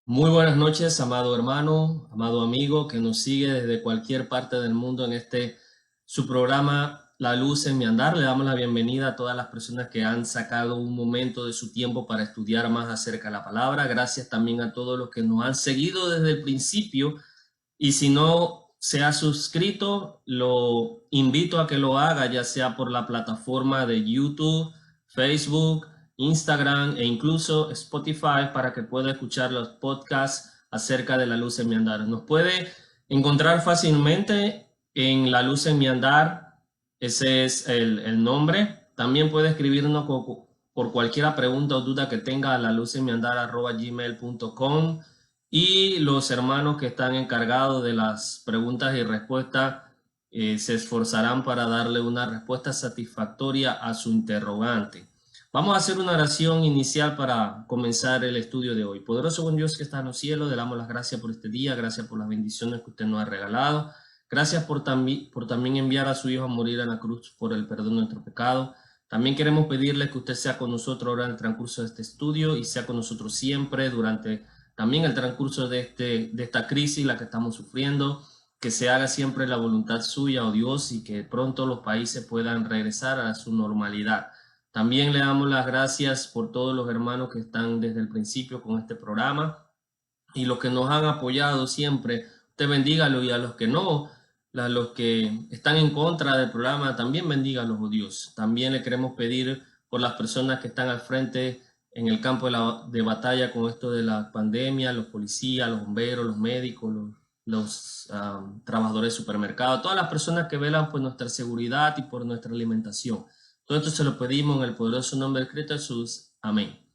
Muy buenas noches, amado hermano, amado amigo que nos sigue desde cualquier parte del mundo en su programa La Luz en mi Andar. Le damos la bienvenida a todas las personas que han sacado un momento de su tiempo para estudiar más acerca de la palabra. Gracias también a todos los que nos han seguido desde el principio. Y si no se ha suscrito, lo invito a que lo haga, ya sea por la plataforma de YouTube, Facebook, Instagram e incluso Spotify, para que pueda escuchar los podcasts acerca de La Luz en mi Andar. Nos puede encontrar fácilmente en La Luz en mi Andar, ese es el nombre. También puede escribirnos por cualquier pregunta o duda que tenga a laluzenmiandar@gmail.com, y los hermanos que están encargados de las preguntas y respuestas se esforzarán para darle una respuesta satisfactoria a su interrogante. Vamos a hacer una oración inicial para comenzar el estudio de hoy. Poderoso buen Dios que está en los cielos, le damos las gracias por este día, gracias por las bendiciones que usted nos ha regalado, gracias por también enviar a su Hijo a morir en la cruz por el perdón de nuestro pecado. También queremos pedirle que usted sea con nosotros ahora en el transcurso de este estudio y sea con nosotros siempre durante también el transcurso de esta crisis, la que estamos sufriendo, que se haga siempre la voluntad suya, oh Dios, y que pronto los países puedan regresar a su normalidad. También le damos las gracias por todos los hermanos que están desde el principio con este programa y los que nos han apoyado siempre. Usted bendígalo, y a los que no, a los que están en contra del programa, también bendígalos, oh Dios. También le queremos pedir por las personas que están al frente en el campo de batalla con esto de la pandemia, los policías, los bomberos, los médicos, los trabajadores de supermercado, todas las personas que velan por nuestra seguridad y por nuestra alimentación. Todo esto se lo pedimos en el poderoso nombre de Cristo Jesús. Amén.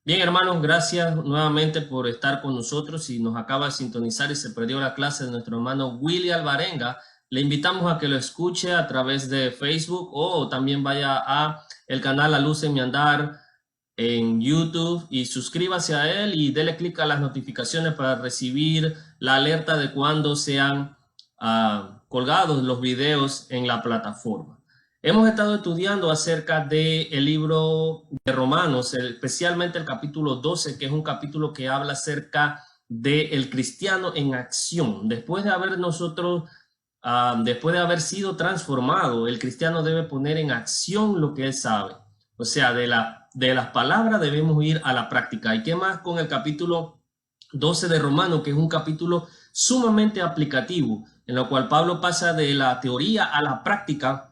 Bien, hermanos, gracias nuevamente por estar con nosotros. Si nos acaba de sintonizar y se perdió la clase de nuestro hermano Willy Alvarenga, le invitamos a que lo escuche a través de Facebook, o también vaya a el canal La Luz en mi Andar en YouTube y suscríbase a él y dele clic a las notificaciones para recibir la alerta de cuando sean colgados los videos en la plataforma. Hemos estado estudiando acerca del libro de Romanos, especialmente el capítulo 12, que es un capítulo que habla acerca del cristiano en acción. Después de haber sido transformado, el cristiano debe poner en acción lo que él sabe. O sea, de las palabras debemos ir a la práctica. ¿Y qué más con el capítulo 12 de Romanos, que es un capítulo sumamente aplicativo, en lo cual Pablo pasa de la teoría a la práctica?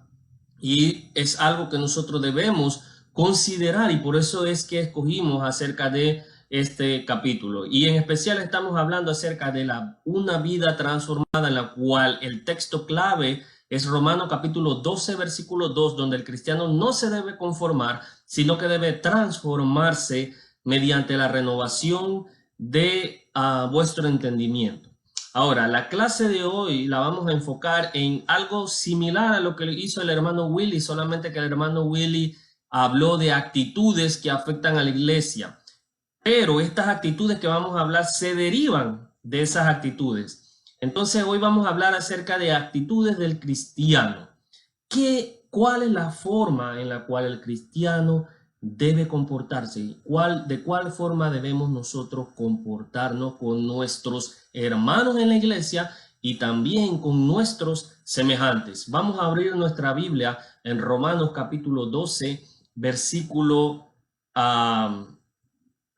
Y es algo que nosotros debemos considerar, y por eso es que escogimos acerca de este capítulo. Y en especial estamos hablando acerca de una vida transformada, en la cual el texto clave es Romanos capítulo 12, versículo 2, donde el cristiano no se debe conformar, sino que debe transformarse mediante la renovación de vuestro entendimiento. Ahora, la clase de hoy la vamos a enfocar en algo similar a lo que hizo el hermano Willy, solamente que el hermano Willy habló de actitudes que afectan a la iglesia. Pero estas actitudes que vamos a hablar se derivan de esas actitudes. Entonces hoy vamos a hablar acerca de actitudes del cristiano. ¿Cuál es la forma en la cual el cristiano debe comportarse? ¿De cuál forma debemos nosotros comportarnos con nuestros hermanos en la iglesia y también con nuestros semejantes? Vamos a abrir nuestra Biblia en Romanos capítulo 12, versículo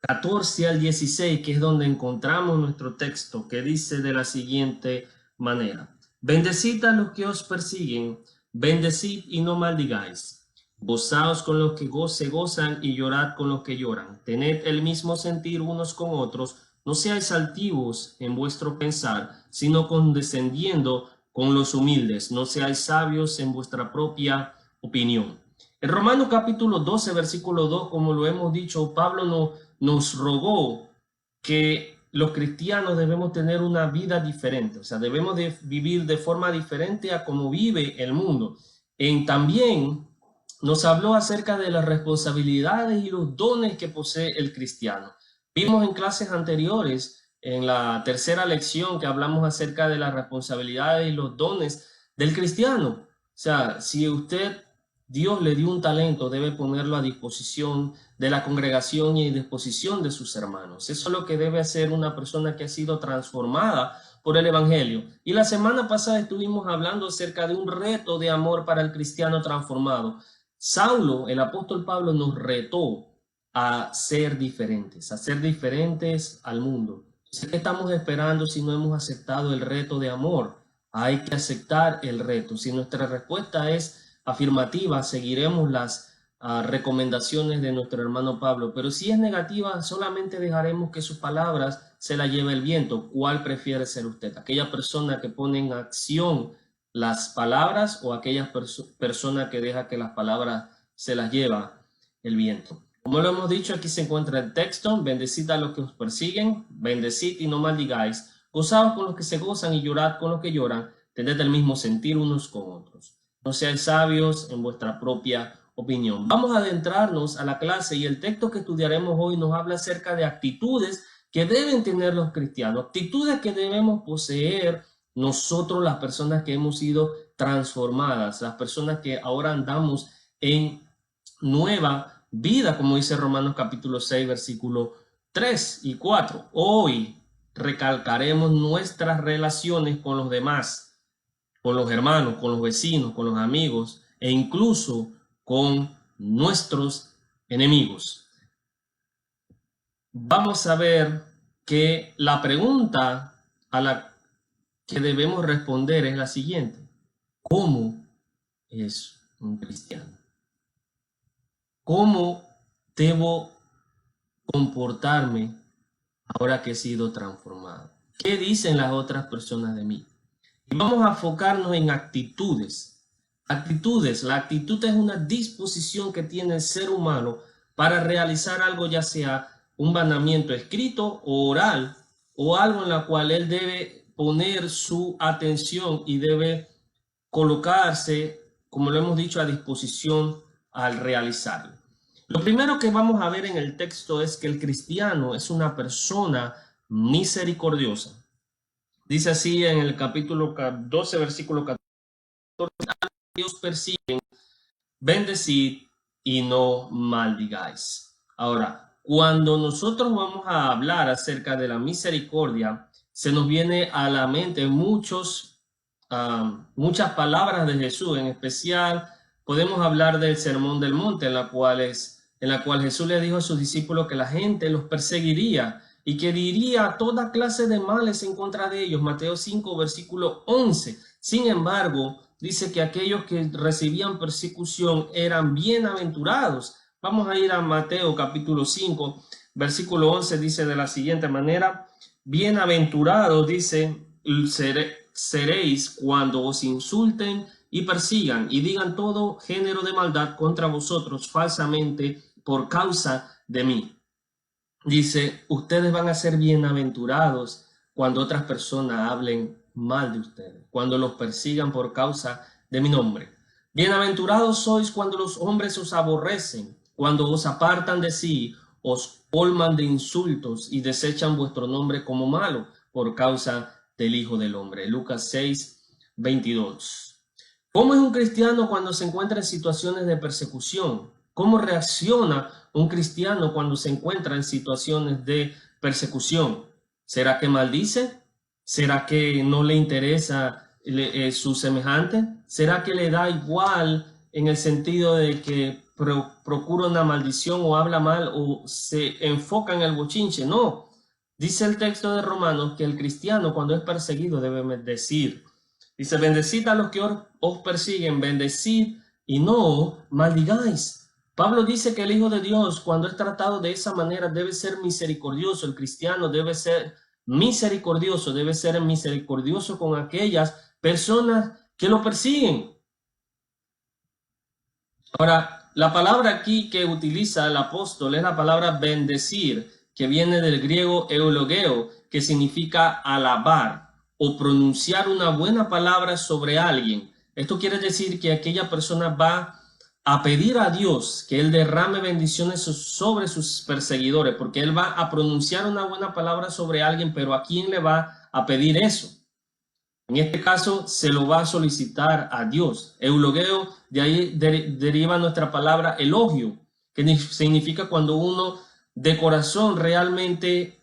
14 al 16, que es donde encontramos nuestro texto, que dice de la siguiente manera: bendecid a los que os persiguen, bendecid y no maldigáis. Gozaos con los que se gozan y llorad con los que lloran. Tened el mismo sentir unos con otros, no seáis altivos en vuestro pensar, sino condescendiendo con los humildes. No seáis sabios en vuestra propia opinión. En Romanos capítulo 12, versículo 2, como lo hemos dicho, Pablo nos rogó que los cristianos debemos tener una vida diferente, o sea, debemos de vivir de forma diferente a como vive el mundo. También nos habló acerca de las responsabilidades y los dones que posee el cristiano. Vimos en clases anteriores, en la tercera lección, que hablamos acerca de las responsabilidades y los dones del cristiano. O sea, si usted Dios le dio un talento, debe ponerlo a disposición de la congregación y a disposición de sus hermanos. Eso es lo que debe hacer una persona que ha sido transformada por el Evangelio. Y la semana pasada estuvimos hablando acerca de un reto de amor para el cristiano transformado. Saulo, el apóstol Pablo, nos retó a ser diferentes al mundo. ¿Qué estamos esperando si no hemos aceptado el reto de amor? Hay que aceptar el reto. Si nuestra respuesta es afirmativa, seguiremos las recomendaciones de nuestro hermano Pablo, pero si es negativa, solamente dejaremos que sus palabras se la lleve el viento. ¿Cuál prefiere ser usted? ¿Aquella persona que pone en acción las palabras o aquella persona que deja que las palabras se las lleva el viento? Como lo hemos dicho, aquí se encuentra el texto: bendecid a los que os persiguen, bendecid y no maldigáis, gozaos con los que se gozan y llorad con los que lloran, tened el mismo sentir unos con otros. No seáis sabios en vuestra propia opinión. Vamos a adentrarnos a la clase y el texto que estudiaremos hoy nos habla acerca de actitudes que deben tener los cristianos, actitudes que debemos poseer nosotros, las personas que hemos sido transformadas, las personas que ahora andamos en nueva vida, como dice Romanos capítulo 6, versículo 3 y 4. Hoy recalcaremos nuestras relaciones con los demás, con los hermanos, con los vecinos, con los amigos e incluso con nuestros enemigos. Vamos a ver que la pregunta a la que debemos responder es la siguiente: ¿cómo es un cristiano? ¿Cómo debo comportarme ahora que he sido transformado? ¿Qué dicen las otras personas de mí? Y vamos a enfocarnos en actitudes. Actitudes. La actitud es una disposición que tiene el ser humano para realizar algo, ya sea un mandamiento escrito o oral, o algo en la cual él debe poner su atención y debe colocarse, como lo hemos dicho, a disposición al realizarlo. Lo primero que vamos a ver en el texto es que el cristiano es una persona misericordiosa. Dice así en el capítulo 12, versículo 14: Dios persiguen, bendecid y no maldigáis. Ahora, cuando nosotros vamos a hablar acerca de la misericordia, se nos viene a la mente muchas palabras de Jesús. En especial, podemos hablar del Sermón del Monte, en la cual Jesús le dijo a sus discípulos que la gente los perseguiría y que diría toda clase de males en contra de ellos. Mateo 5, versículo 11. Sin embargo, dice que aquellos que recibían persecución eran bienaventurados. Vamos a ir a Mateo capítulo 5, versículo 11, dice de la siguiente manera: bienaventurados, dice, seréis cuando os insulten y persigan y digan todo género de maldad contra vosotros falsamente por causa de mí. Dice, ustedes van a ser bienaventurados cuando otras personas hablen mal de ustedes, cuando los persigan por causa de mi nombre. Bienaventurados sois cuando los hombres os aborrecen, cuando os apartan de sí, os colman de insultos y desechan vuestro nombre como malo por causa del Hijo del Hombre. Lucas 6, 22. ¿Cómo es un cristiano cuando se encuentra en situaciones de persecución? ¿Cómo reacciona un cristiano cuando se encuentra en situaciones de persecución? ¿Será que maldice? ¿Será que no le interesa su semejante? ¿Será que le da igual en el sentido de que procura una maldición o habla mal o se enfoca en el bochinche? No. Dice el texto de Romanos que el cristiano cuando es perseguido debe bendecir. Dice, bendecid a los que os persiguen, bendecid y no maldigáis. Pablo dice que el Hijo de Dios, cuando es tratado de esa manera, debe ser misericordioso. El cristiano debe ser misericordioso con aquellas personas que lo persiguen. Ahora, la palabra aquí que utiliza el apóstol es la palabra bendecir, que viene del griego eulogeo, que significa alabar o pronunciar una buena palabra sobre alguien. Esto quiere decir que aquella persona va a pedir a Dios que Él derrame bendiciones sobre sus perseguidores, porque Él va a pronunciar una buena palabra sobre alguien, pero ¿a quién le va a pedir eso? En este caso, se lo va a solicitar a Dios. Eulogeo, de ahí deriva nuestra palabra elogio, que significa cuando uno de corazón realmente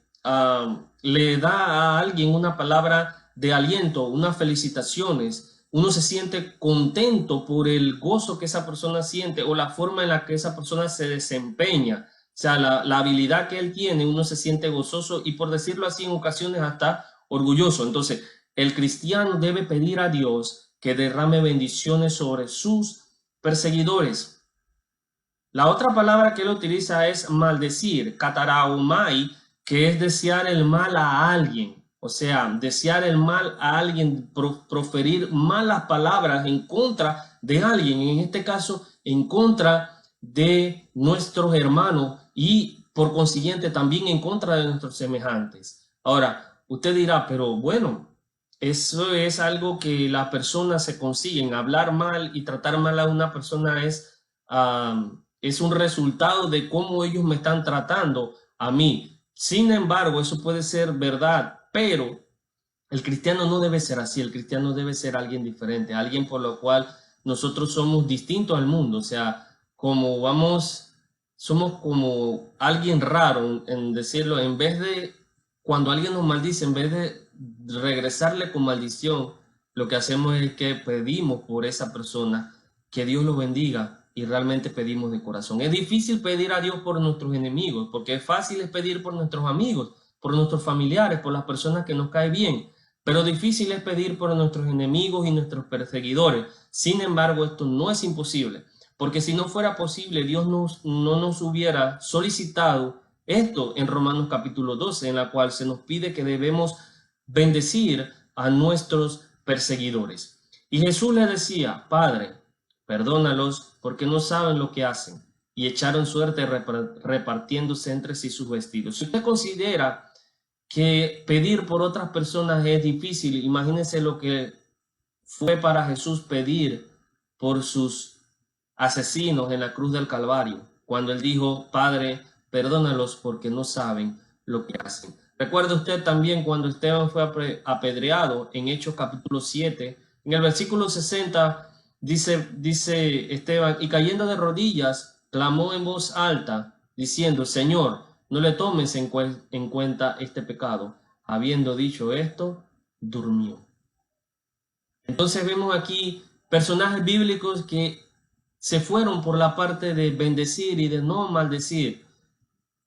le da a alguien una palabra de aliento, unas felicitaciones. Uno se siente contento por el gozo que esa persona siente o la forma en la que esa persona se desempeña. O sea, la habilidad que él tiene, uno se siente gozoso y, por decirlo así, en ocasiones hasta orgulloso. Entonces, el cristiano debe pedir a Dios que derrame bendiciones sobre sus perseguidores. La otra palabra que él utiliza es maldecir, kataraumai, que es desear el mal a alguien. O sea, desear el mal a alguien, proferir malas palabras en contra de alguien, en este caso, en contra de nuestros hermanos y por consiguiente también en contra de nuestros semejantes. Ahora, usted dirá, pero bueno, eso es algo que las personas se consiguen. Hablar mal y tratar mal a una persona es un resultado de cómo ellos me están tratando a mí. Sin embargo, eso puede ser verdad, pero el cristiano no debe ser así. El cristiano debe ser alguien diferente, alguien por lo cual nosotros somos distintos al mundo. O sea, como vamos, somos como alguien raro en decirlo, en vez de cuando alguien nos maldice, en vez de regresarle con maldición, lo que hacemos es que pedimos por esa persona que Dios lo bendiga y realmente pedimos de corazón. Es difícil pedir a Dios por nuestros enemigos, porque es fácil es pedir por nuestros amigos, por nuestros familiares, por las personas que nos caen bien, pero difícil es pedir por nuestros enemigos y nuestros perseguidores. Sin embargo, esto no es imposible, porque si no fuera posible, Dios no nos hubiera solicitado esto en Romanos capítulo 12, en la cual se nos pide que debemos bendecir a nuestros perseguidores. Y Jesús le decía, Padre, perdónalos porque no saben lo que hacen. Y echaron suerte repartiéndose entre sí sus vestidos. Si usted considera que pedir por otras personas es difícil, imagínense lo que fue para Jesús pedir por sus asesinos en la cruz del Calvario, cuando él dijo, Padre, perdónalos porque no saben lo que hacen. Recuerda usted también cuando Esteban fue apedreado en Hechos capítulo 7, en el versículo 60 dice Esteban, y cayendo de rodillas, clamó en voz alta, diciendo, Señor, no le tomes en cuenta este pecado. Habiendo dicho esto, durmió. Entonces vemos aquí personajes bíblicos que se fueron por la parte de bendecir y de no maldecir.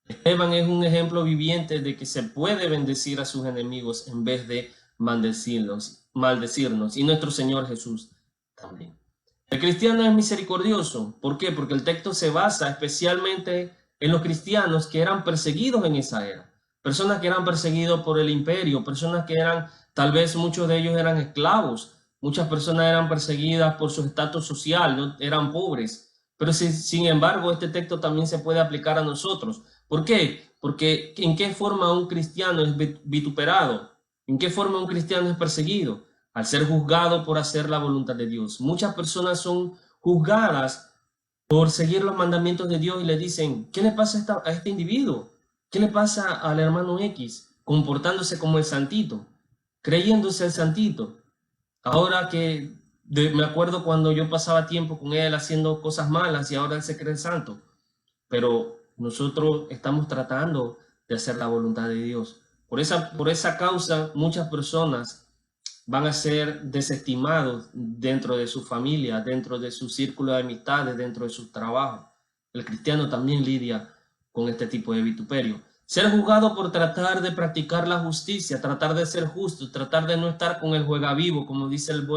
Esteban es un ejemplo viviente de que se puede bendecir a sus enemigos en vez de maldecirnos. Y nuestro Señor Jesús también. El cristiano es misericordioso. ¿Por qué? Porque el texto se basa especialmente en los cristianos que eran perseguidos en esa era. Personas que eran perseguidos por el imperio, personas que eran, tal vez muchos de ellos eran esclavos, muchas personas eran perseguidas por su estatus social, ¿no? Eran pobres. Pero sin embargo, este texto también se puede aplicar a nosotros. ¿Por qué? Porque ¿en qué forma un cristiano es vituperado? ¿En qué forma un cristiano es perseguido? Al ser juzgado por hacer la voluntad de Dios. Muchas personas son juzgadas por seguir los mandamientos de Dios y le dicen, ¿qué le pasa a este individuo? ¿Qué le pasa al hermano X? Comportándose como el santito, creyéndose el santito. Ahora que me acuerdo cuando yo pasaba tiempo con él haciendo cosas malas y ahora él se cree santo. Pero nosotros estamos tratando de hacer la voluntad de Dios. Por esa causa, muchas personas van a ser desestimados dentro de su familia, dentro de su círculo de amistades, dentro de su trabajo. El cristiano también lidia con este tipo de vituperio. Ser juzgado por tratar de practicar la justicia, tratar de ser justo, tratar de no estar con el juega vivo, como dice el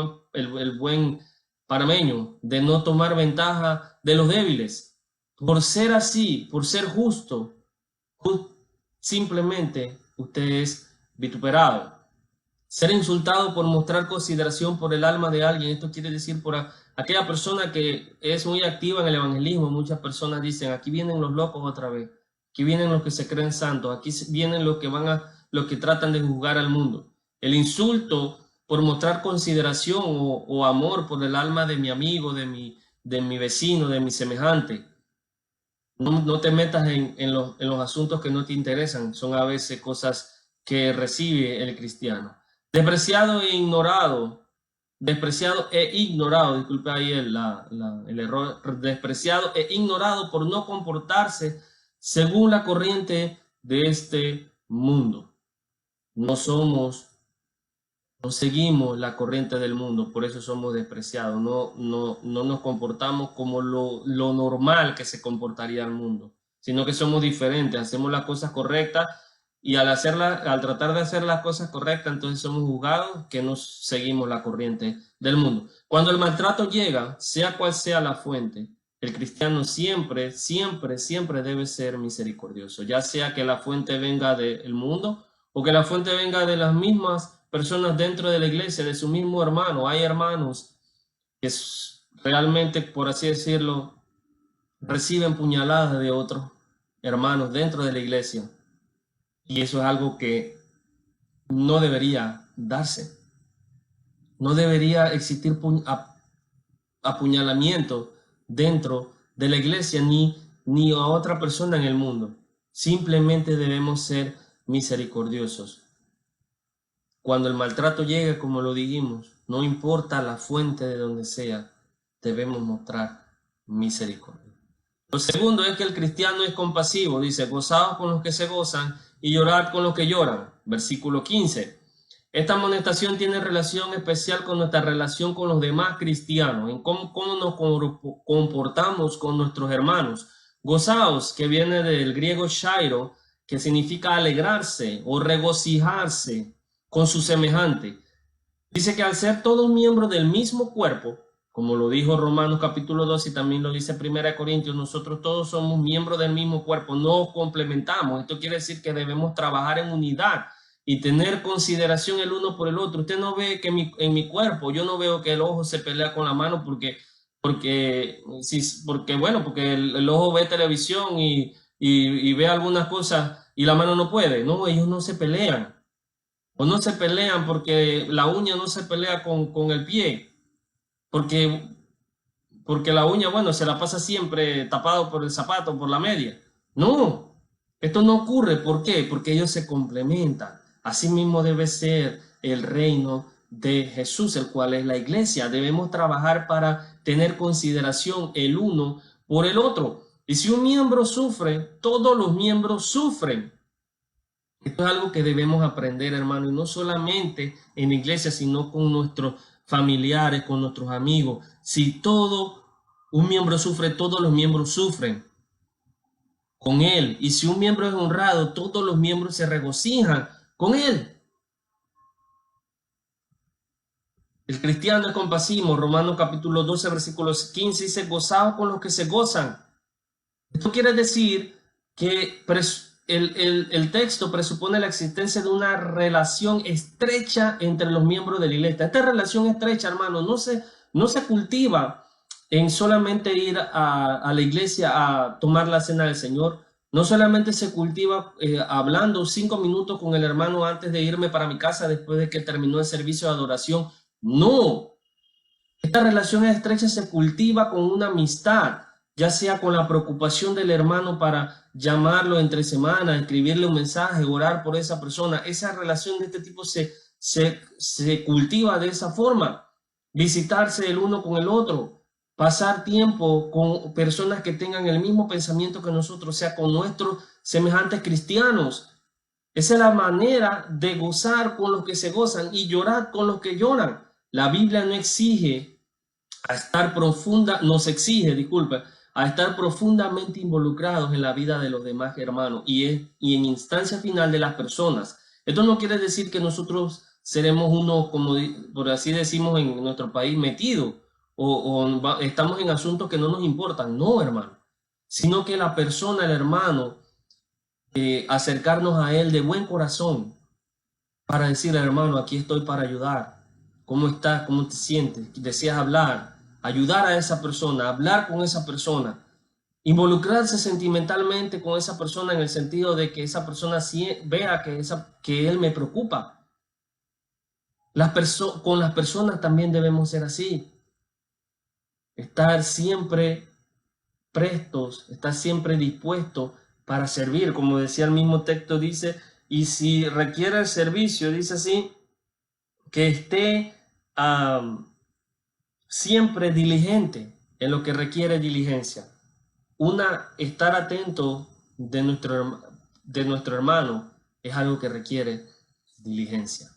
buen parameño, de no tomar ventaja de los débiles. Por ser así, por ser justo, simplemente usted es vituperado. Ser insultado por mostrar consideración por el alma de alguien, esto quiere decir por aquella persona que es muy activa en el evangelismo. Muchas personas dicen, aquí vienen los locos otra vez, aquí vienen los que se creen santos, aquí vienen los que tratan de juzgar al mundo. El insulto por mostrar consideración o amor por el alma de mi amigo, de mi vecino, de mi semejante. No te metas en los asuntos que no te interesan, son a veces cosas que recibe el cristiano. despreciado e ignorado, disculpe ahí el error, despreciado e ignorado por no comportarse según la corriente de este mundo. No seguimos la corriente del mundo, por eso somos despreciados. No nos comportamos como lo normal que se comportaría el mundo, sino que somos diferentes, hacemos las cosas correctas y al tratar de hacer las cosas correctas, entonces somos juzgados que no seguimos la corriente del mundo. Cuando el maltrato llega, sea cual sea la fuente, el cristiano siempre, siempre, siempre debe ser misericordioso, ya sea que la fuente venga del mundo o que la fuente venga de las mismas personas dentro de la iglesia, de su mismo hermano. Hay hermanos que realmente, por así decirlo, reciben puñaladas de otros hermanos dentro de la iglesia. Y eso es algo que no debería darse. No debería existir apuñalamiento dentro de la iglesia ni a otra persona en el mundo. Simplemente debemos ser misericordiosos. Cuando el maltrato llegue, como lo dijimos, no importa la fuente de donde sea, debemos mostrar misericordia. Lo segundo es que el cristiano es compasivo. Dice, gozaos con los que se gozan y llorad con los que lloran. Versículo 15. Esta amonestación tiene relación especial con nuestra relación con los demás cristianos, en cómo nos comportamos con nuestros hermanos. Gozaos, que viene del griego shairo, que significa alegrarse o regocijarse con su semejante. Dice que al ser todos miembros del mismo cuerpo, como lo dijo Romanos capítulo 2 y también lo dice 1 Corintios, nosotros todos somos miembros del mismo cuerpo, nos complementamos. Esto quiere decir que debemos trabajar en unidad y tener consideración el uno por el otro. Usted no ve que en mi cuerpo, yo no veo que el ojo se pelea con la mano porque el ojo ve televisión y ve algunas cosas y la mano no puede. No, ellos no se pelean. O no se pelean porque la uña no se pelea con el pie, porque la uña, bueno, se la pasa siempre tapado por el zapato, por la media. No, esto no ocurre. ¿Por qué? Porque ellos se complementan. Así mismo debe ser el reino de Jesús, el cual es la iglesia. Debemos trabajar para tener consideración el uno por el otro. Y si un miembro sufre, todos los miembros sufren. Esto es algo que debemos aprender, hermano, y no solamente en la iglesia, sino con nuestros familiares, con nuestros amigos. Si un miembro sufre, todos los miembros sufren con él. Y si un miembro es honrado, todos los miembros se regocijan con él. El cristiano es compasivo. Romanos capítulo 12, versículos 15 dice, gozaos con los que se gozan. Esto quiere decir que el texto presupone la existencia de una relación estrecha entre los miembros de la iglesia. Esta relación estrecha, hermano, no se cultiva en solamente ir a la iglesia a tomar la cena del Señor. No solamente se cultiva hablando 5 minutos con el hermano antes de irme para mi casa después de que terminó el servicio de adoración. No. Esta relación estrecha se cultiva con una amistad, ya sea con la preocupación del hermano para llamarlo entre semana, escribirle un mensaje, orar por esa persona. Esa relación de este tipo se cultiva de esa forma. Visitarse el uno con el otro, pasar tiempo con personas que tengan el mismo pensamiento que nosotros, o sea, con nuestros semejantes cristianos. Esa es la manera de gozar con los que se gozan y llorar con los que lloran. La Biblia nos exige a estar profundamente involucrados en la vida de los demás hermanos y en instancia final de las personas. Esto no quiere decir que nosotros seremos unos, como por así decimos en nuestro país, metidos o estamos en asuntos que no nos importan. No, hermano. Sino que la persona, el hermano, acercarnos a él de buen corazón para decirle, hermano, aquí estoy para ayudar. ¿Cómo estás? ¿Cómo te sientes? ¿Deseas hablar? Ayudar a esa persona, hablar con esa persona, involucrarse sentimentalmente con esa persona en el sentido de que esa persona vea que él me preocupa. Con las personas también debemos ser así. Estar siempre prestos, estar siempre dispuestos para servir, como decía el mismo texto, dice, y si requiere el servicio, dice así, que esté siempre diligente en lo que requiere diligencia. Estar atento de nuestro hermano es algo que requiere diligencia.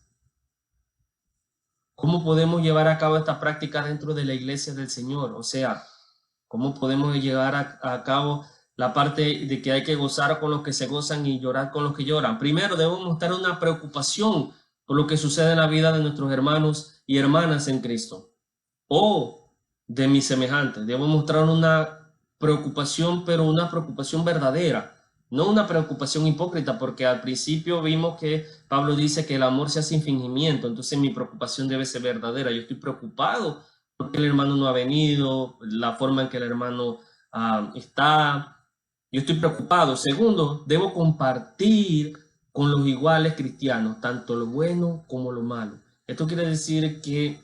¿Cómo podemos llevar a cabo esta práctica dentro de la iglesia del Señor? O sea, ¿cómo podemos llevar a cabo la parte de que hay que gozar con los que se gozan y llorar con los que lloran? Primero, debemos mostrar una preocupación por lo que sucede en la vida de nuestros hermanos y hermanas en Cristo, o de mis semejantes. Debo mostrar una preocupación, pero una preocupación verdadera, no una preocupación hipócrita, porque al principio vimos que Pablo dice que el amor sea sin fingimiento, entonces mi preocupación debe ser verdadera. Yo estoy preocupado porque el hermano no ha venido, la forma en que el hermano está. Yo estoy preocupado. Segundo, debo compartir con los iguales cristianos, tanto lo bueno como lo malo. Esto quiere decir que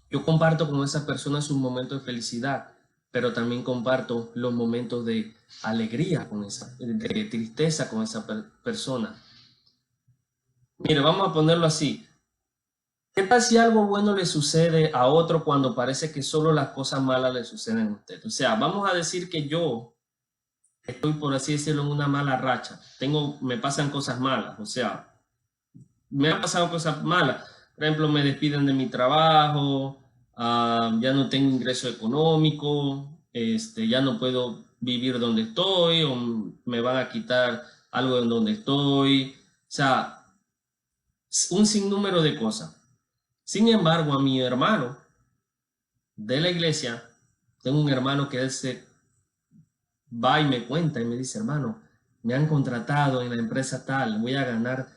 yo comparto con esa persona sus momentos de felicidad, pero también comparto los momentos de alegría con de tristeza con esa persona. Mire, vamos a ponerlo así. ¿Qué tal si algo bueno le sucede a otro cuando parece que solo las cosas malas le suceden a usted? O sea, vamos a decir que yo estoy, por así decirlo, en una mala racha. Me pasan cosas malas, o sea, me han pasado cosas malas. Por ejemplo, me despiden de mi trabajo, ya no tengo ingreso económico, ya no puedo vivir donde estoy, o me van a quitar algo en donde estoy. O sea, un sinnúmero de cosas. Sin embargo, a mi hermano de la iglesia, tengo un hermano que él se va y me cuenta y me dice, hermano, me han contratado en la empresa tal, voy a ganar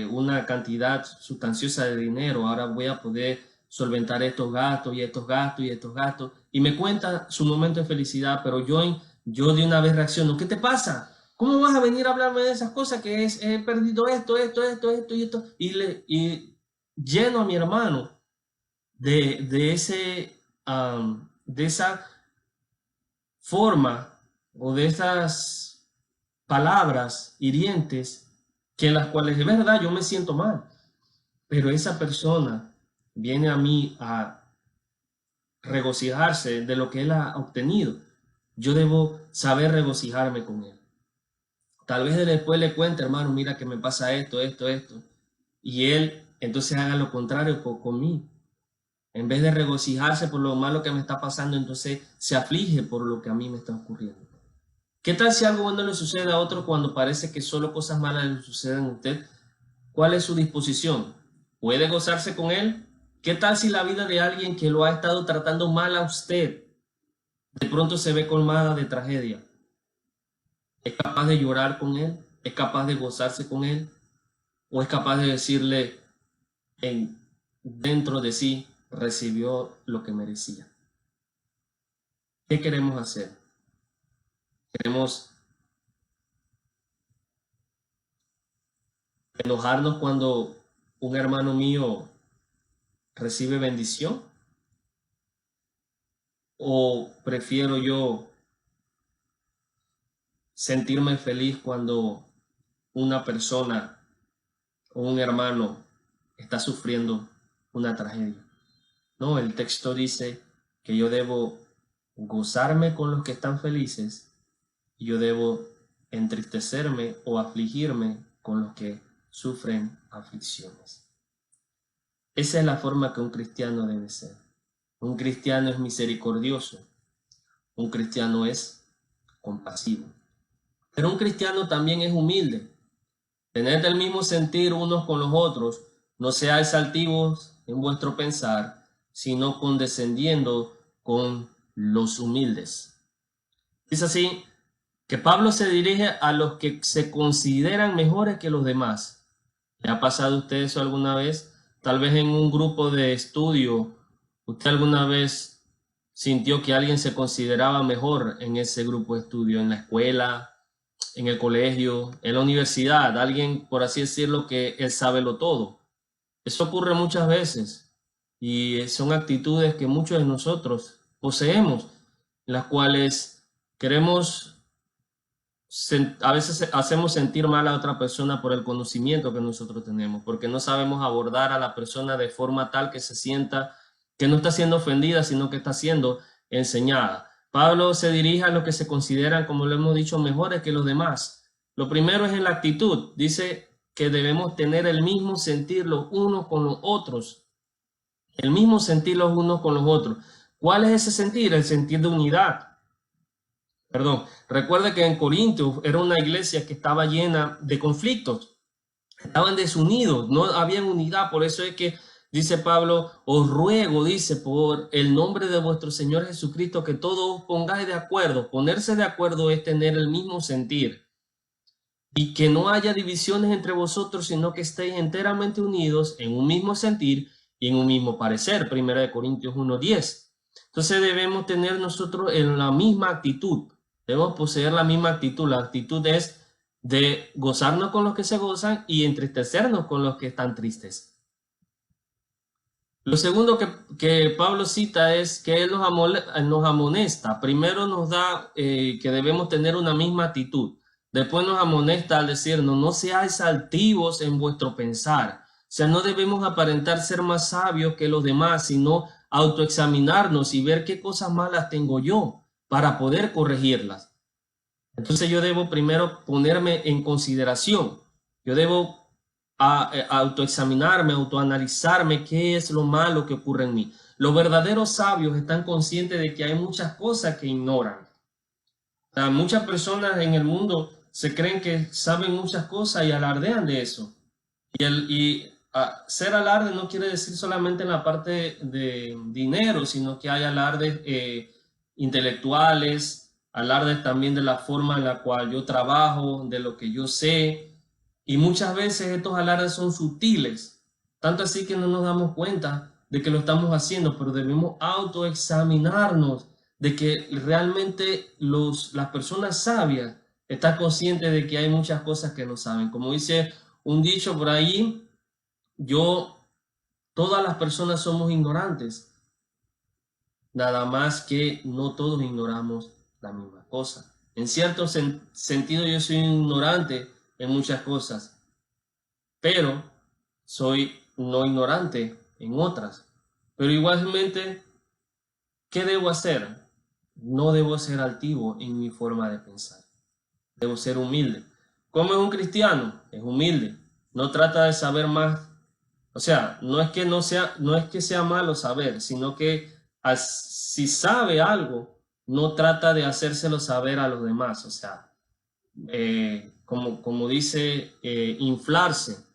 una cantidad sustanciosa de dinero, ahora voy a poder solventar estos gastos y estos gastos y estos gastos. Y me cuenta su momento de felicidad, pero yo de una vez reacciono, ¿qué te pasa? ¿Cómo vas a venir a hablarme de esas cosas que he perdido esto y esto? Y lleno a mi hermano de esa forma o de esas palabras hirientes que en las cuales de verdad yo me siento mal, pero esa persona viene a mí a regocijarse de lo que él ha obtenido. Yo debo saber regocijarme con él. Tal vez después le cuente, hermano, mira que me pasa esto, y él entonces haga lo contrario conmigo. En vez de regocijarse por lo malo que me está pasando, entonces se aflige por lo que a mí me está ocurriendo. ¿Qué tal si algo bueno le sucede a otro cuando parece que solo cosas malas le suceden a usted? ¿Cuál es su disposición? ¿Puede gozarse con él? ¿Qué tal si la vida de alguien que lo ha estado tratando mal a usted de pronto se ve colmada de tragedia? ¿Es capaz de llorar con él? ¿Es capaz de gozarse con él? ¿O es capaz de decirle dentro de sí, recibió lo que merecía? ¿Qué queremos hacer? ¿Queremos enojarnos cuando un hermano mío recibe bendición? ¿O prefiero yo sentirme feliz cuando una persona o un hermano está sufriendo una tragedia? No, el texto dice que yo debo gozarme con los que están felices y yo debo entristecerme o afligirme con los que sufren aflicciones. Esa es la forma que un cristiano debe ser. Un cristiano es misericordioso, un cristiano es compasivo, pero un cristiano también es humilde. Tened el mismo sentir unos con los otros, no seáis altivos en vuestro pensar, sino condescendiendo con los humildes. Es así que Pablo se dirige a los que se consideran mejores que los demás. ¿Le ha pasado a usted eso alguna vez? Tal vez en un grupo de estudio, ¿usted alguna vez sintió que alguien se consideraba mejor en ese grupo de estudio, en la escuela, en el colegio, en la universidad? Alguien, por así decirlo, que él sabe lo todo. Eso ocurre muchas veces y son actitudes que muchos de nosotros poseemos, las cuales queremos a veces hacemos sentir mal a otra persona por el conocimiento que nosotros tenemos, porque no sabemos abordar a la persona de forma tal que se sienta que no está siendo ofendida, sino que está siendo enseñada. Pablo se dirige a los que se consideran, como lo hemos dicho, mejores que los demás. Lo primero es en la actitud. Dice que debemos tener el mismo sentir los unos con los otros. El mismo sentir los unos con los otros. ¿Cuál es ese sentir? El sentir de unidad. Perdón, recuerda que en Corintios era una iglesia que estaba llena de conflictos. Estaban desunidos, no había unidad. Por eso es que dice Pablo, os ruego, dice, por el nombre de vuestro Señor Jesucristo, que todos os pongáis de acuerdo. Ponerse de acuerdo es tener el mismo sentir. Y que no haya divisiones entre vosotros, sino que estéis enteramente unidos en un mismo sentir y en un mismo parecer. 1 Corintios 1:10. Entonces debemos tener nosotros en la misma actitud. Debemos poseer la misma actitud. La actitud es de gozarnos con los que se gozan y entristecernos con los que están tristes. Lo segundo que Pablo cita es que él nos amonesta. Primero nos da que debemos tener una misma actitud. Después nos amonesta al decirnos, no seáis altivos en vuestro pensar. O sea, no debemos aparentar ser más sabios que los demás, sino autoexaminarnos y ver qué cosas malas tengo yo para poder corregirlas. Entonces yo debo primero ponerme en consideración. Yo debo autoexaminarme, autoanalizarme qué es lo malo que ocurre en mí. Los verdaderos sabios están conscientes de que hay muchas cosas que ignoran. O sea, muchas personas en el mundo se creen que saben muchas cosas y alardean de eso. Ser alarde no quiere decir solamente en la parte de dinero, sino que hay alardes intelectuales, alardes también de la forma en la cual yo trabajo, de lo que yo sé. Y muchas veces estos alardes son sutiles, tanto así que no nos damos cuenta de que lo estamos haciendo, pero debemos autoexaminarnos de que realmente las personas sabias están conscientes de que hay muchas cosas que no saben. Como dice un dicho por ahí, todas las personas somos ignorantes, nada más que no todos ignoramos la misma cosa. En cierto sentido yo soy ignorante en muchas cosas, pero soy no ignorante en otras. Pero igualmente, ¿qué debo hacer? No debo ser altivo en mi forma de pensar. Debo ser humilde. ¿Cómo es un cristiano? Es humilde. No trata de saber más. O sea, no es que sea malo saber, sino que si sabe algo, no trata de hacérselo saber a los demás. O sea, como dice, inflarse,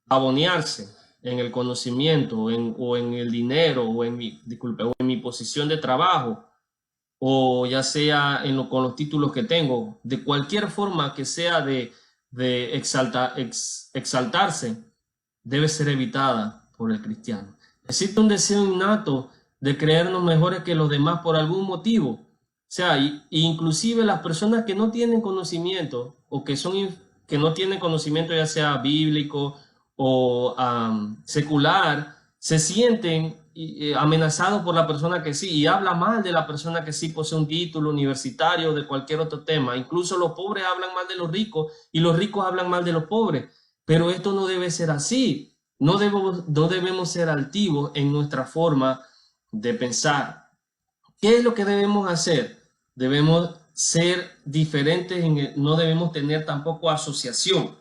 abonearse en el conocimiento o en el dinero o en mi posición de trabajo, o ya sea con los títulos que tengo, de cualquier forma que sea de exaltarse, debe ser evitada por el cristiano. Existe un deseo innato de creernos mejores que los demás por algún motivo. O sea, inclusive las personas que no tienen conocimiento o que no tienen conocimiento ya sea bíblico o secular, se sienten amenazados por la persona que sí y habla mal de la persona que sí posee un título universitario de cualquier otro tema. Incluso los pobres hablan mal de los ricos y los ricos hablan mal de los pobres. Pero esto no debe ser así. No debemos ser altivos en nuestra forma de pensar. ¿Qué es lo que debemos hacer? Debemos ser diferentes, no debemos tener tampoco asociación. O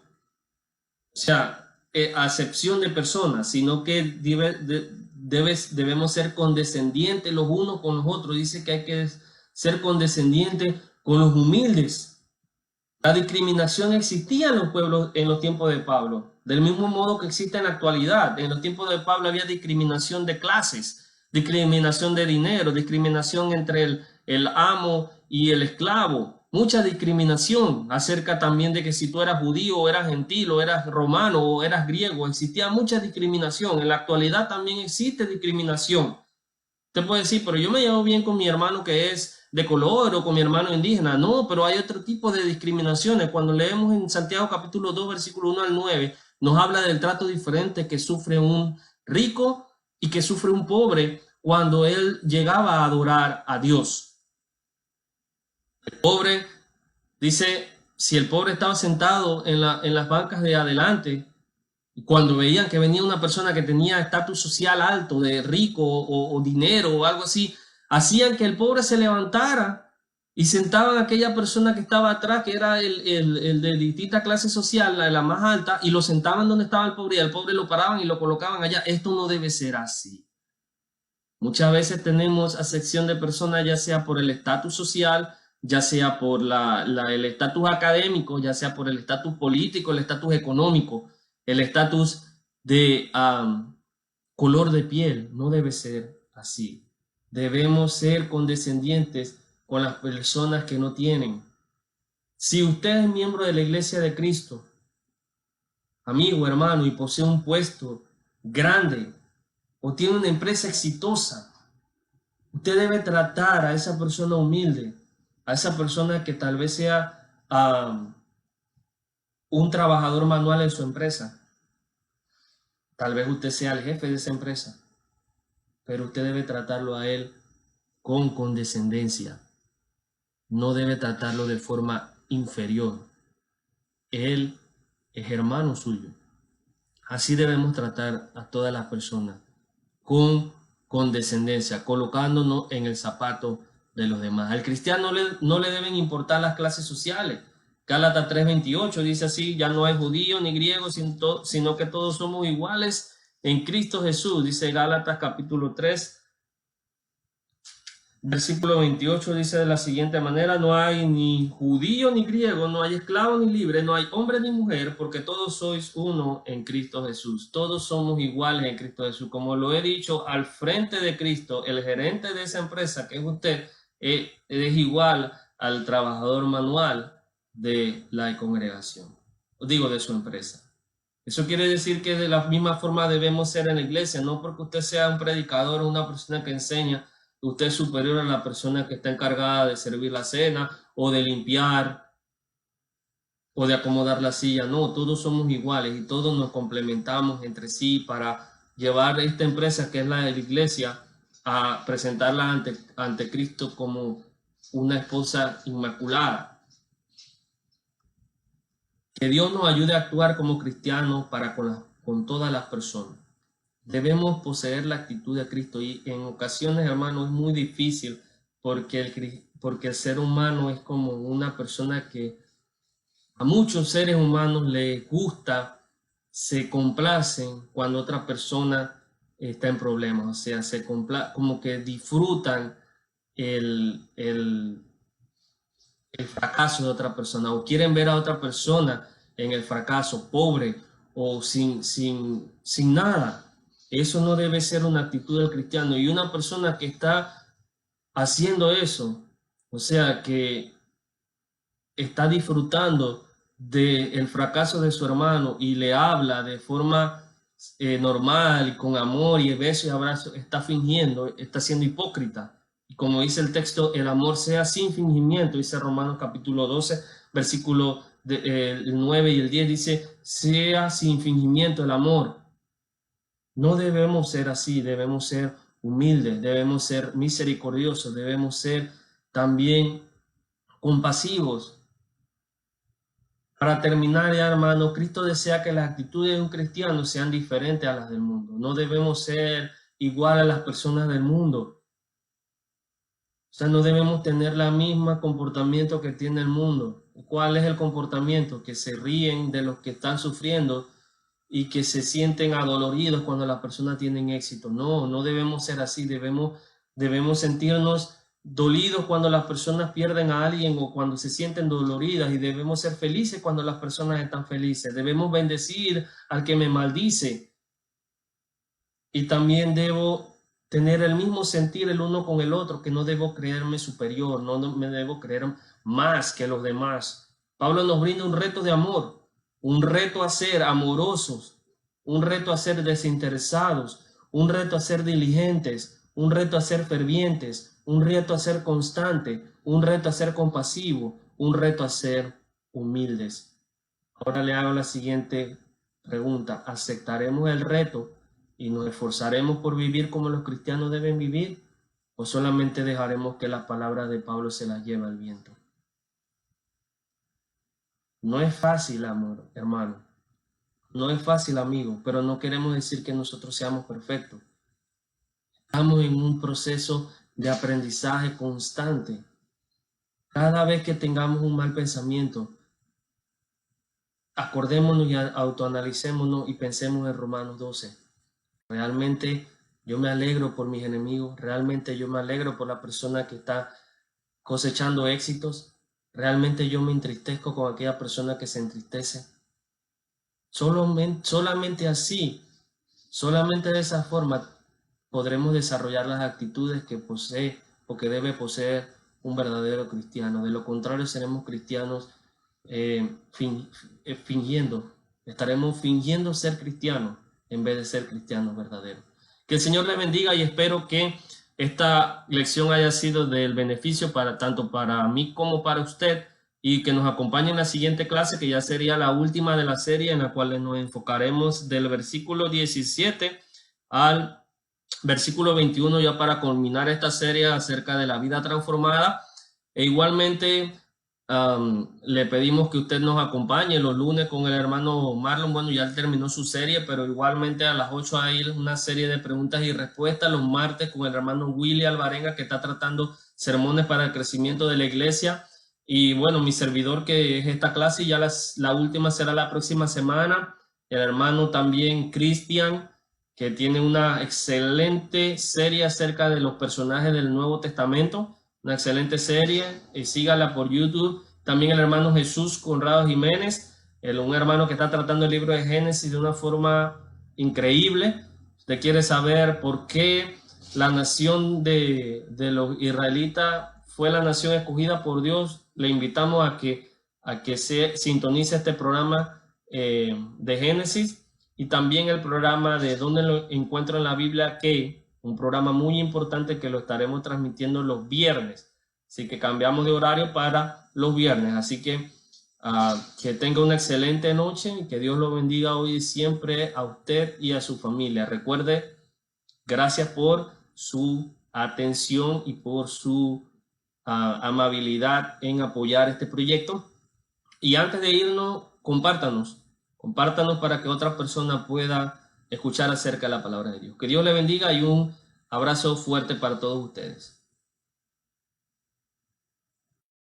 sea, acepción de personas, sino que debemos ser condescendientes los unos con los otros. Dice que hay que ser condescendientes con los humildes. La discriminación existía en los pueblos en los tiempos de Pablo, del mismo modo que existe en la actualidad. En los tiempos de Pablo había discriminación de clases, discriminación de dinero, discriminación entre el amo y el esclavo. Mucha discriminación acerca también de que si tú eras judío o eras gentil o eras romano o eras griego, existía mucha discriminación. En la actualidad también existe discriminación. Usted puede decir, pero yo me llevo bien con mi hermano que es de color o con mi hermano indígena. No, pero hay otro tipo de discriminaciones. Cuando leemos en Santiago capítulo 2, versículo 1 al 9, nos habla del trato diferente que sufre un rico y que sufre un pobre cuando él llegaba a adorar a Dios. El pobre dice si el pobre estaba sentado en las bancas de adelante, y cuando veían que venía una persona que tenía estatus social alto, de rico o dinero o algo así, hacían que el pobre se levantara y sentaban a aquella persona que estaba atrás, que era el de distinta clase social, la más alta, y lo sentaban donde estaba el pobre, y al pobre lo paraban y lo colocaban allá. Esto no debe ser así. Muchas veces tenemos acepción de personas, ya sea por el estatus social, ya sea por el estatus académico, ya sea por el estatus político, el estatus económico, el estatus de color de piel. No debe ser así. Debemos ser condescendientes con las personas que no tienen. Si usted es miembro de la Iglesia de Cristo, amigo, hermano, y posee un puesto grande o tiene una empresa exitosa, usted debe tratar a esa persona humilde, a esa persona que tal vez sea un trabajador manual en su empresa. Tal vez usted sea el jefe de esa empresa, pero usted debe tratarlo a él con condescendencia. No debe tratarlo de forma inferior. Él es hermano suyo. Así debemos tratar a todas las personas, con condescendencia, colocándonos en el zapato de los demás. Al cristiano no le deben importar las clases sociales. Gálatas 3:28 dice así: ya no hay judío ni griego, sino que todos somos iguales en Cristo Jesús. Dice Gálatas capítulo 3, versículo 28, dice de la siguiente manera: no hay ni judío ni griego, no hay esclavo ni libre, no hay hombre ni mujer, porque todos sois uno en Cristo Jesús. Todos somos iguales en Cristo Jesús. Como lo he dicho, al frente de Cristo, el gerente de esa empresa, que es usted, es igual al trabajador manual de la congregación, digo, de su empresa. Eso quiere decir que de la misma forma debemos ser en la iglesia, no porque usted sea un predicador o una persona que enseña, usted es superior a la persona que está encargada de servir la cena o de limpiar o de acomodar la silla. No, todos somos iguales y todos nos complementamos entre sí para llevar esta empresa, que es la de la iglesia, a presentarla ante Cristo como una esposa inmaculada. Que Dios nos ayude a actuar como cristianos para con todas las personas. Debemos poseer la actitud de Cristo, y en ocasiones, hermano, es muy difícil porque el ser humano es como una persona que a muchos seres humanos les gusta, se complacen cuando otra persona está en problemas, o sea, como que disfrutan el fracaso de otra persona, o quieren ver a otra persona en el fracaso, pobre o sin nada. Eso no debe ser una actitud del cristiano. Y una persona que está haciendo eso, o sea, que está disfrutando del fracaso de su hermano y le habla de forma normal, con amor y besos y abrazos, está fingiendo, está siendo hipócrita. Y como dice el texto, el amor sea sin fingimiento, dice Romanos capítulo 12, versículo el 9 y el 10, dice: sea sin fingimiento el amor. No debemos ser así, debemos ser humildes, debemos ser misericordiosos, debemos ser también compasivos. Para terminar, ya, hermano, Cristo desea que las actitudes de un cristiano sean diferentes a las del mundo. No debemos ser igual a las personas del mundo. O sea, no debemos tener la misma comportamiento que tiene el mundo. ¿Cuál es el comportamiento? Que se ríen de los que están sufriendo y que se sienten adoloridos cuando las personas tienen éxito. No, no debemos ser así. Debemos sentirnos dolidos cuando las personas pierden a alguien o cuando se sienten doloridas, y debemos ser felices cuando las personas están felices. Debemos bendecir al que me maldice, y también debo tener el mismo sentir el uno con el otro, que no debo creerme superior, no me debo creer más que los demás. Pablo nos brinda un reto de amor, un reto a ser amorosos, un reto a ser desinteresados, un reto a ser diligentes, un reto a ser fervientes, un reto a ser constante, un reto a ser compasivo, un reto a ser humildes. Ahora le hago la siguiente pregunta: ¿aceptaremos el reto y nos esforzaremos por vivir como los cristianos deben vivir, o solamente dejaremos que las palabras de Pablo se las lleve al viento? No es fácil, amor, hermano. No es fácil, amigo, pero no queremos decir que nosotros seamos perfectos. Estamos en un proceso de aprendizaje constante. Cada vez que tengamos un mal pensamiento, acordémonos y autoanalicémonos y pensemos en Romanos 12. Realmente yo me alegro por mis enemigos, realmente yo me alegro por la persona que está cosechando éxitos, realmente yo me entristezco con aquella persona que se entristece. Solamente así, solamente de esa forma podremos desarrollar las actitudes que posee o que debe poseer un verdadero cristiano. De lo contrario, seremos cristianos fingiendo, estaremos fingiendo ser cristianos en vez de ser cristianos verdaderos. Que el Señor le bendiga y espero que esta lección haya sido del beneficio para tanto para mí como para usted, y que nos acompañe en la siguiente clase, que ya sería la última de la serie, en la cual nos enfocaremos del versículo 17 al versículo 21, ya para culminar esta serie acerca de la vida transformada. E igualmente le pedimos que usted nos acompañe los lunes con el hermano Marlon. Bueno, ya él terminó su serie, pero igualmente a las 8 hay una serie de preguntas y respuestas los martes con el hermano Willy Alvarenga, que está tratando sermones para el crecimiento de la iglesia. Y bueno, mi servidor, que es esta clase, ya la última será la próxima semana. El hermano también Cristian, que tiene una excelente serie acerca de los personajes del Nuevo Testamento, una excelente serie, sígala por YouTube. También el hermano Jesús Conrado Jiménez, un hermano que está tratando el libro de Génesis de una forma increíble. Usted quiere saber por qué la nación de los israelitas fue la nación escogida por Dios, le invitamos a que se sintonice este programa de Génesis, y también el programa de Donde lo encuentro en la Biblia, que un programa muy importante que lo estaremos transmitiendo los viernes. Así que cambiamos de horario para los viernes. Así que tenga una excelente noche y que Dios lo bendiga hoy y siempre a usted y a su familia. Recuerde, gracias por su atención y por su amabilidad en apoyar este proyecto. Y antes de irnos, compártanos para que otra persona pueda escuchar acerca de la palabra de Dios. Que Dios le bendiga y un abrazo fuerte para todos ustedes.